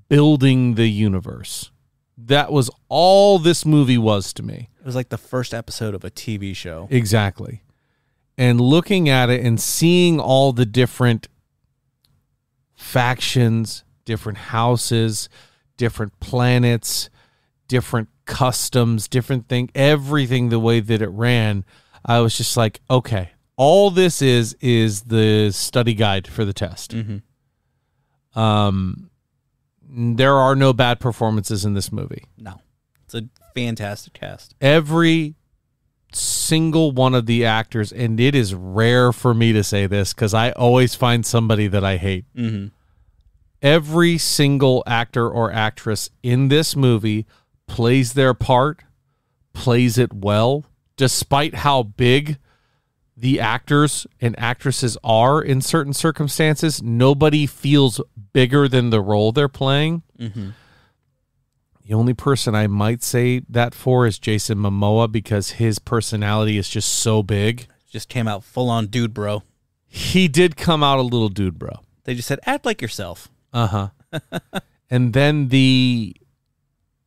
building the universe. That was all this movie was to me. It was like the first episode of a TV show. Exactly. And looking at it and seeing all the different factions, different houses, different planets, different customs, different thing, everything the way that it ran, I was just like, okay, all this is the study guide for the test. Mm-hmm. There are no bad performances in this movie. No. It's a fantastic cast. Every single one of the actors, and it is rare for me to say this because I always find somebody that I hate. Mm-hmm. Every single actor or actress in this movie plays their part, plays it well, despite how big the actors and actresses are in certain circumstances. Nobody feels bigger than the role they're playing. Mm-hmm. The only person I might say that for is Jason Momoa, because his personality is just so big. Just came out full on dude bro. He did come out a little dude bro. They just said, act like yourself. Uh-huh. And then the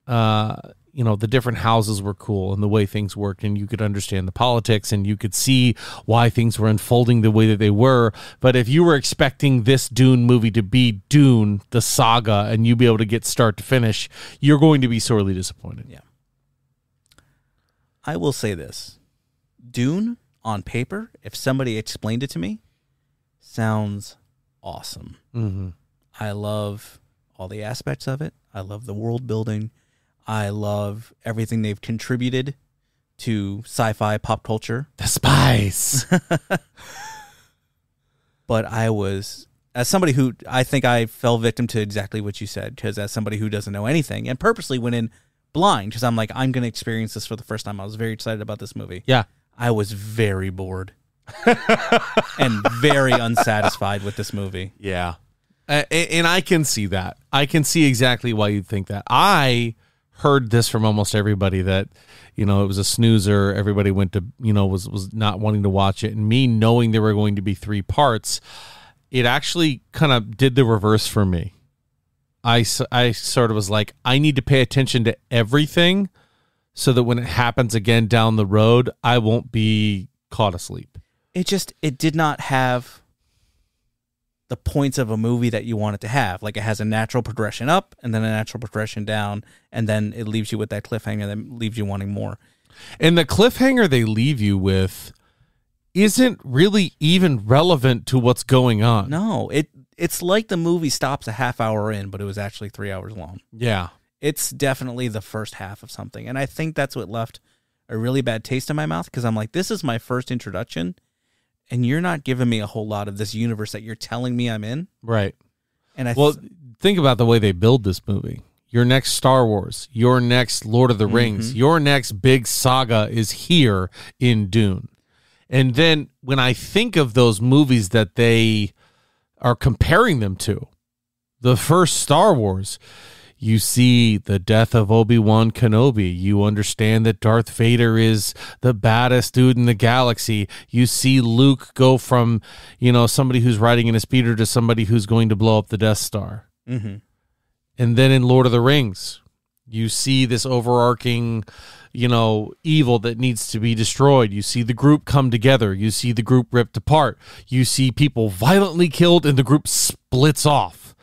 different houses were cool and the way things worked, and you could understand the politics and you could see why things were unfolding the way that they were. But if you were expecting this Dune movie to be Dune, the saga, and you be able to get start to finish, you're going to be sorely disappointed. Yeah. I will say this. Dune, on paper, if somebody explained it to me, sounds awesome. Mm-hmm. I love all the aspects of it. I love the world building. I love everything they've contributed to sci-fi pop culture. The spice. But I was, as somebody who, I think I fell victim to exactly what you said, because as somebody who doesn't know anything and purposely went in blind, because I'm like, I'm going to experience this for the first time. I was very excited about this movie. Yeah. I was very bored and very unsatisfied with this movie. Yeah. And I can see that. I can see exactly why you'd think that. I heard this from almost everybody that, it was a snoozer. Everybody went to, was not wanting to watch it. And me knowing there were going to be 3 parts, it actually kind of did the reverse for me. I sort of was like, I need to pay attention to everything so that when it happens again down the road, I won't be caught asleep. It did not have the points of a movie that you want it to have. Like, it has a natural progression up and then a natural progression down, and then it leaves you with that cliffhanger that leaves you wanting more. And the cliffhanger they leave you with isn't really even relevant to what's going on. No, it's like the movie stops a half hour in, but it was actually 3 hours long. Yeah. It's definitely the first half of something. And I think that's what left a really bad taste in my mouth, because I'm like, this is my first introduction, and you're not giving me a whole lot of this universe that you're telling me I'm in. Right. And think about the way they build this movie. Your next Star Wars, your next Lord of the Rings, your next big saga is here in Dune. And then when I think of those movies that they are comparing them to, the first Star Wars, you see the death of Obi-Wan Kenobi. You understand that Darth Vader is the baddest dude in the galaxy. You see Luke go from, somebody who's riding in a speeder to somebody who's going to blow up the Death Star. Mm-hmm. And then in Lord of the Rings, you see this overarching, evil that needs to be destroyed. You see the group come together. You see the group ripped apart. You see people violently killed and the group splits off.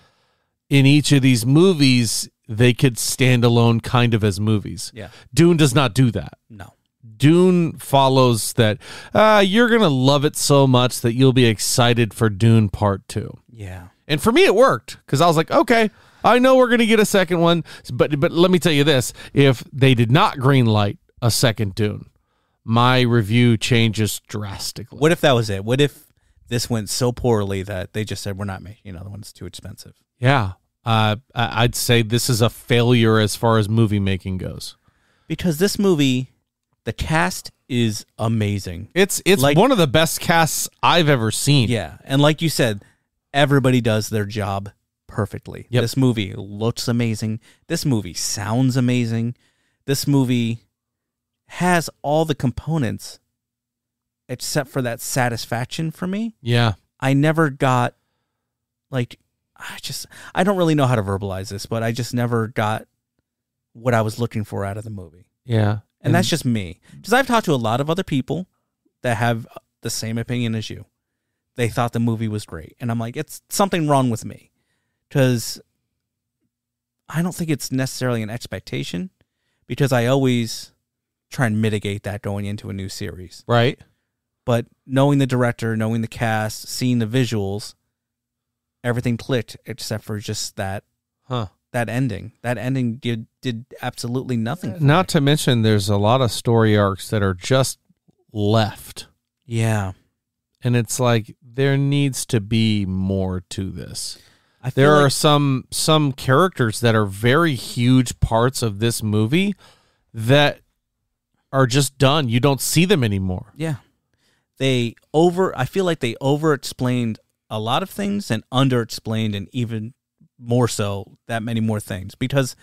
In each of these movies, they could stand alone kind of as movies. Yeah. Dune does not do that. No. Dune follows that you're going to love it so much that you'll be excited for Dune Part 2. Yeah. And for me, it worked, because I was like, okay, I know we're going to get a second one, but let me tell you this. If they did not greenlight a second Dune, my review changes drastically. What if that was it? What if this went so poorly that they just said, we're not making another one, it's too expensive? Yeah. I'd say this is a failure as far as movie making goes. Because this movie, the cast is amazing. It's like, one of the best casts I've ever seen. Yeah. And like you said, everybody does their job perfectly. Yep. This movie looks amazing. This movie sounds amazing. This movie has all the components except for that satisfaction for me. Yeah. I never got, like, I don't really know how to verbalize this, but I just never got what I was looking for out of the movie. Yeah. And that's just me. Because I've talked to a lot of other people that have the same opinion as you. They thought the movie was great. And I'm like, it's something wrong with me. Because I don't think it's necessarily an expectation. Because I always try and mitigate that going into a new series. Right. But knowing the director, knowing the cast, seeing the visuals, everything clicked except for just that ending. That ending did absolutely nothing for Not me. to mention there's a lot of story arcs that are just left. Yeah. And it's like there needs to be more to this. I feel There like are some characters that are very huge parts of this movie that are just done. You don't see them anymore. Yeah. I feel like they over-explained a lot of things and under-explained and even more so that many more things because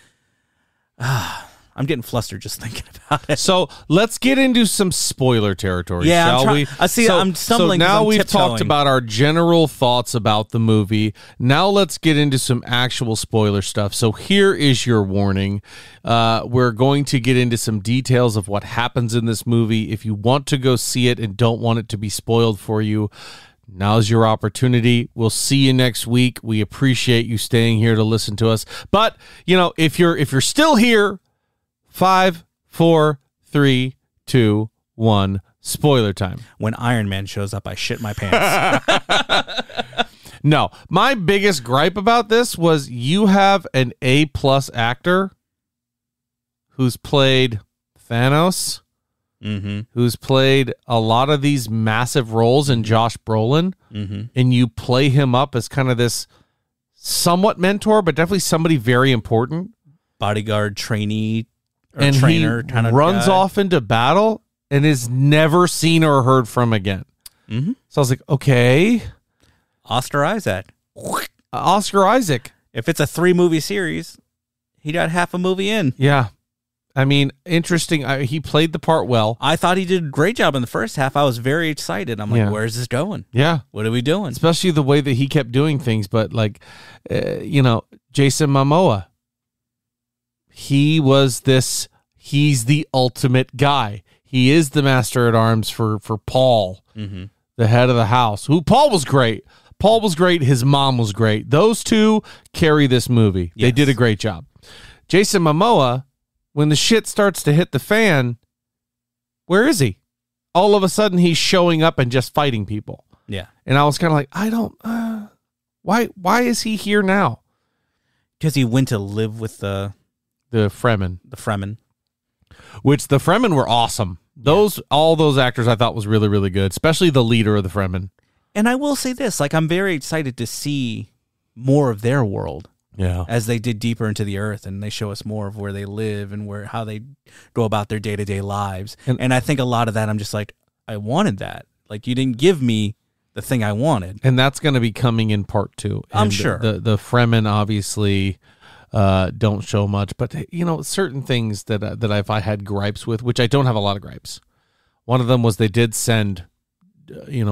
I'm getting flustered just thinking about it. So let's get into some spoiler territory, shall we? I'm stumbling. So now we've tiptoeing. talked about our general thoughts about the movie. Now let's get into some actual spoiler stuff. So here is your warning. We're going to get into some details of what happens in this movie. If you want to go see it and don't want it to be spoiled for you, now's your opportunity. We'll see you next week. We appreciate you staying here to listen to us. But, if you're still here, 5, 4, 3, 2, 1, spoiler time. When Iron Man shows up, I shit my pants. No, my biggest gripe about this was you have an A+ actor who's played Thanos, who's played a lot of these massive roles in Josh Brolin, and you play him up as kind of this somewhat mentor, but definitely somebody very important. Bodyguard, trainee, or and trainer he kind of runs guy. off into battle and is never seen or heard from again. So I was like, okay. Oscar Isaac. Oscar Isaac. If it's a 3-movie series, he got half a movie in. Yeah. I mean, interesting. He played the part well. I thought he did a great job in the first half. I was very excited. I'm like, Yeah. where's this going? Yeah. What are we doing? Especially the way that he kept doing things. But Jason Momoa, he's the ultimate guy. He is the master at arms for Paul, the head of the house. Paul was great. Paul was great. His mom was great. Those two carry this movie. Yes. They did a great job. Jason Momoa, when the shit starts to hit the fan, where is he? All of a sudden, he's showing up and just fighting people. Yeah. And I was kind of like, I don't, why is he here now? Because he went to live with the Fremen. Which the Fremen were awesome. All those actors I thought was really, really good, especially the leader of the Fremen. And I will say this, I'm very excited to see more of their world. Yeah. As they dig deeper into the earth and they show us more of where they live and how they go about their day-to-day lives. And I think a lot of that, I'm just like, I wanted that. Like, you didn't give me the thing I wanted. And that's going to be coming in part 2. I'm And sure. The Fremen obviously don't show much, but certain things that I had gripes with, which I don't have a lot of gripes. One of them was they did send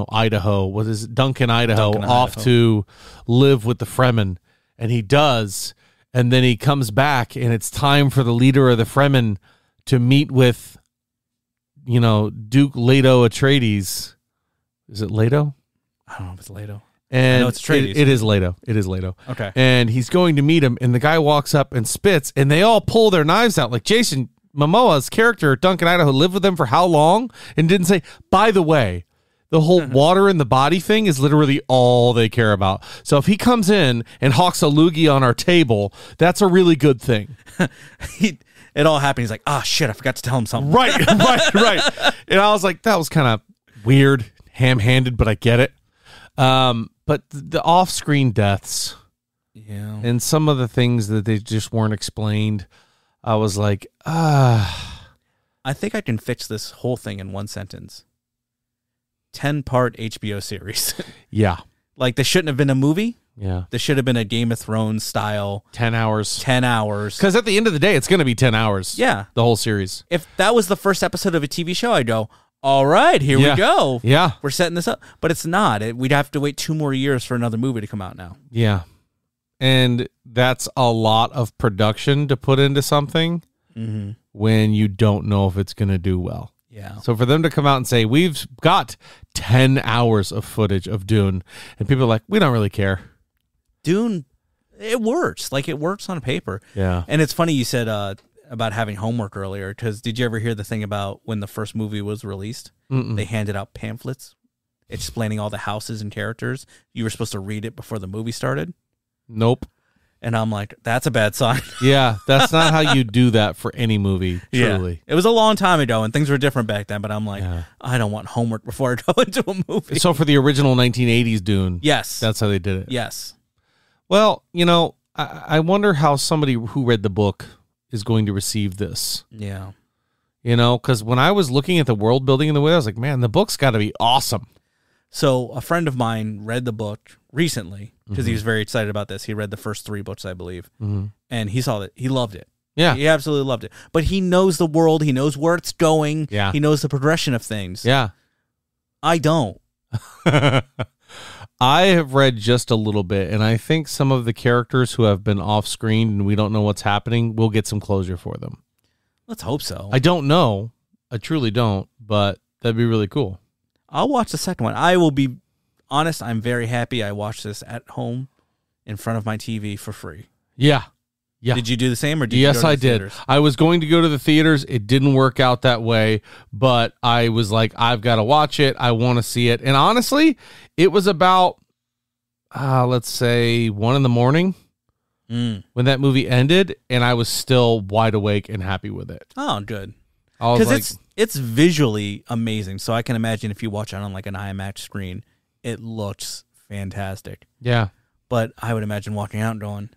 Idaho, Duncan, Idaho, off to live with the Fremen, and he does, and then he comes back, and it's time for the leader of the Fremen to meet with, Duke Leto Atreides. Is it Leto? I don't know if it's Leto. And I know it's Atreides. It is Leto. It is Leto. Okay. And he's going to meet him, and the guy walks up and spits, and they all pull their knives out. Like Jason Momoa's character, Duncan Idaho, lived with them for how long? And didn't say, by the way, the whole water in the body thing is literally all they care about. So if he comes in and hawks a loogie on our table, that's a really good thing. It all happened. He's like, shit, I forgot to tell him something. Right. And I was like, that was kind of weird, ham-handed, but I get it. But the off-screen deaths and some of the things that they just weren't explained, I was like, I think I can fix this whole thing in one sentence. 10-part HBO series. Yeah. Like, this shouldn't have been a movie. Yeah. This should have been a Game of Thrones style. 10 hours. 10 hours. Because at the end of the day, it's going to be 10 hours. Yeah. The whole series. If that was the first episode of a TV show, I'd go, all right, here we go. Yeah. We're setting this up. But it's not. We'd have to wait 2 more years for another movie to come out now. Yeah. And that's a lot of production to put into something when you don't know if it's going to do well. Yeah. So for them to come out and say, we've got 10 hours of footage of Dune, and people are like, we don't really care. Dune, it works. Like, it works on paper. Yeah. And it's funny you said about having homework earlier, because did you ever hear the thing about when the first movie was released? They handed out pamphlets explaining all the houses and characters. You were supposed to read it before the movie started. Nope. And I'm like, that's a bad sign. Yeah, that's not how you do that for any movie, truly. Yeah. It was a long time ago, and things were different back then, but I'm like, I don't want homework before I go into a movie. So for the original 1980s Dune, yes, that's how they did it. Yes. Well, I wonder how somebody who read the book is going to receive this. Yeah. Because when I was looking at the world building in the way, I was like, man, the book's got to be awesome. So a friend of mine read the book recently because he was very excited about this. He read the first 3 books, I believe, and he saw that. He loved it. Yeah. He absolutely loved it. But he knows the world. He knows where it's going. Yeah. He knows the progression of things. Yeah. I don't. I have read just a little bit, and I think some of the characters who have been off-screen and we don't know what's happening, we'll get some closure for them. Let's hope so. I don't know. I truly don't, but that'd be really cool. I'll watch the second one. I will be honest, I'm very happy I watched this at home in front of my TV for free. Yeah. Yeah. Did you do the same, or did you Yes, go to I the did. theaters? I was going to go to the theaters. It didn't work out that way, but I was like, I've got to watch it. I want to see it. And honestly, it was about, let's say 1 a.m. when that movie ended, and I was still wide awake and happy with it. Oh, good. Because like, it's visually amazing. So I can imagine if you watch it on like an IMAX screen, it looks fantastic. Yeah. But I would imagine walking out and going,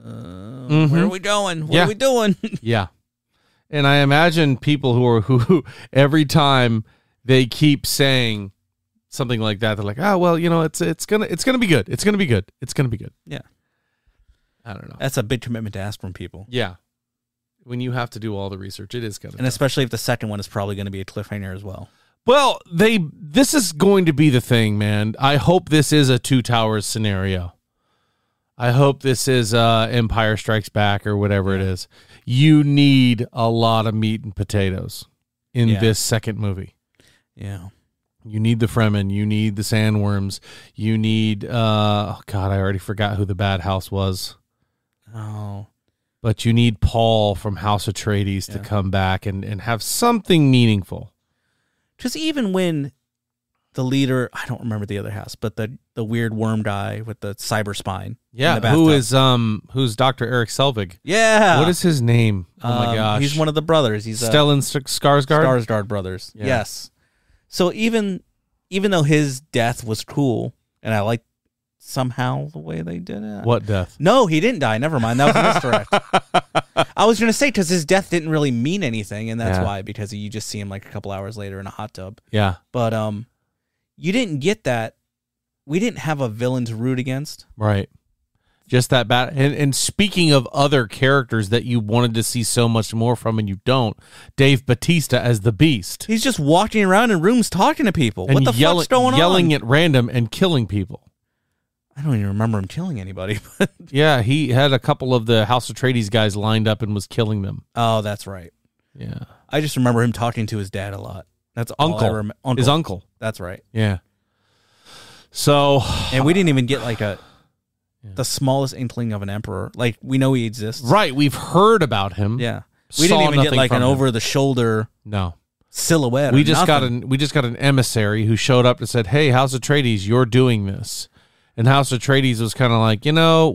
where are we going? What are we doing? Yeah. And I imagine people who every time they keep saying something like that, they're like, oh, well, it's gonna be good. It's gonna be good. It's gonna be good. Yeah. I don't know. That's a big commitment to ask from people. Yeah. When you have to do all the research, it is kind of and tough. Especially if the second one is probably going to be a cliffhanger as well. Well, this is going to be the thing, man. I hope this is a Two Towers scenario. I hope this is Empire Strikes Back or whatever it is. You need a lot of meat and potatoes in this second movie. Yeah. You need the Fremen. You need the sandworms. You need, I already forgot who the bad house was. Oh. But you need Paul from House Atreides to come back and have something meaningful. Because even when the leader, I don't remember the other house, but the weird worm guy with the cyber spine. Yeah, who's Dr. Eric Selvig. Yeah. What is his name? Oh my gosh. He's one of the brothers. He's Stellan Skarsgård? Skarsgård brothers. Yeah. Yes. So even though his death was cool, and I like somehow the way they did it. What death? No, he didn't die. Never mind. That was a misdirect. I was going to say, because his death didn't really mean anything, and that's why, because you just see him like a couple hours later in a hot tub. Yeah. But you didn't get that. We didn't have a villain to root against. Right. Just that bad. And speaking of other characters that you wanted to see so much more from and you don't, Dave Bautista as the Beast. He's just walking around in rooms talking to people. And what the fuck's going on? Yelling at random and killing people. I don't even remember him killing anybody. But yeah, he had a couple of the House Atreides guys lined up and was killing them. Oh, that's right. Yeah. I just remember him talking to his dad a lot. That's uncle. All I remember. His uncle. That's right. Yeah. So. And we didn't even get like the smallest inkling of an emperor. Like, we know he exists. Right. We've heard about him. Yeah. We didn't even get like an over-the-shoulder silhouette. We just got an emissary who showed up and said, hey, House Atreides, you're doing this. And House Atreides was kind of like,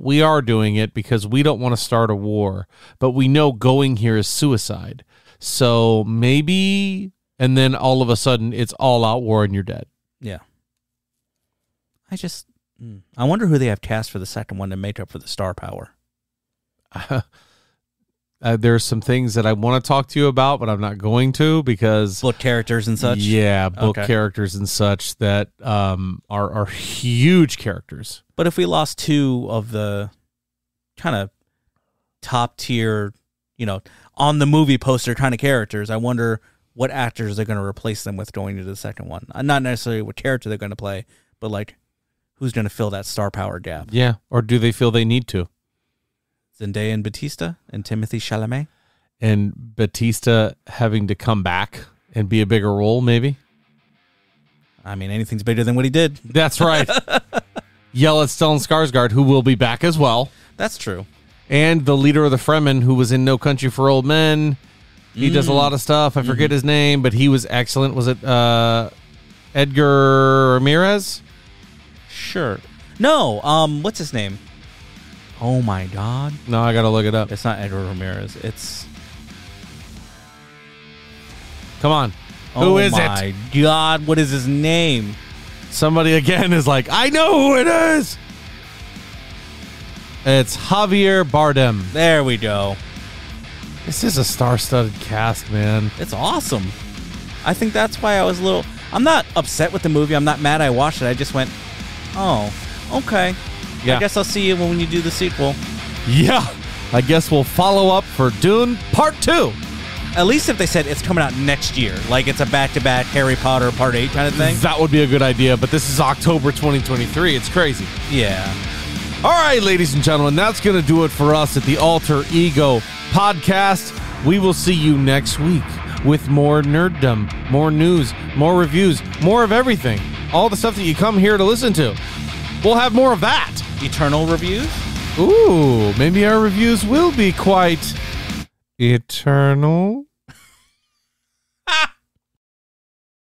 we are doing it because we don't want to start a war, but we know going here is suicide. So maybe, and then all of a sudden it's all out war and you're dead. Yeah. I wonder who they have cast for the second one to make up for the star power. there's some things that I want to talk to you about, but I'm not going to because book characters and such. Yeah, book characters and such that are huge characters. But if we lost two of the kind of top tier, on the movie poster kind of characters, I wonder what actors they're going to replace them with going into the second one. Not necessarily what character they're going to play, but like who's going to fill that star power gap. Yeah, or do they feel they need to? Zendaya and Batista and Timothy Chalamet. And Batista having to come back and be a bigger role, maybe? I mean, anything's bigger than what he did. That's right. Yell at Stellan Skarsgård, who will be back as well. That's true. And the leader of the Fremen, who was in No Country for Old Men. He does a lot of stuff. I forget his name, but he was excellent. Was it Edgar Ramirez? Sure. No, what's his name? Oh my God. No, I got to look it up. It's not Edgar Ramirez. It's... Come on. Who is it? Oh my God. What is his name? Somebody again is like, I know who it is. It's Javier Bardem. There we go. This is a star-studded cast, man. It's awesome. I think that's why I was a little... I'm not upset with the movie. I'm not mad I watched it. I just went, oh, okay. Yeah. I guess I'll see you when you do the sequel. Yeah. I guess we'll follow up for Dune Part 2. At least if they said it's coming out next year, like it's a back-to-back Harry Potter Part 8 kind of thing. That would be a good idea, but this is October 2023. It's crazy. Yeah. All right, ladies and gentlemen, that's going to do it for us at the Alter Ego Podcast. We will see you next week with more nerddom, more news, more reviews, more of everything. All the stuff that you come here to listen to. We'll have more of that. Eternal reviews? Ooh, maybe our reviews will be quite eternal.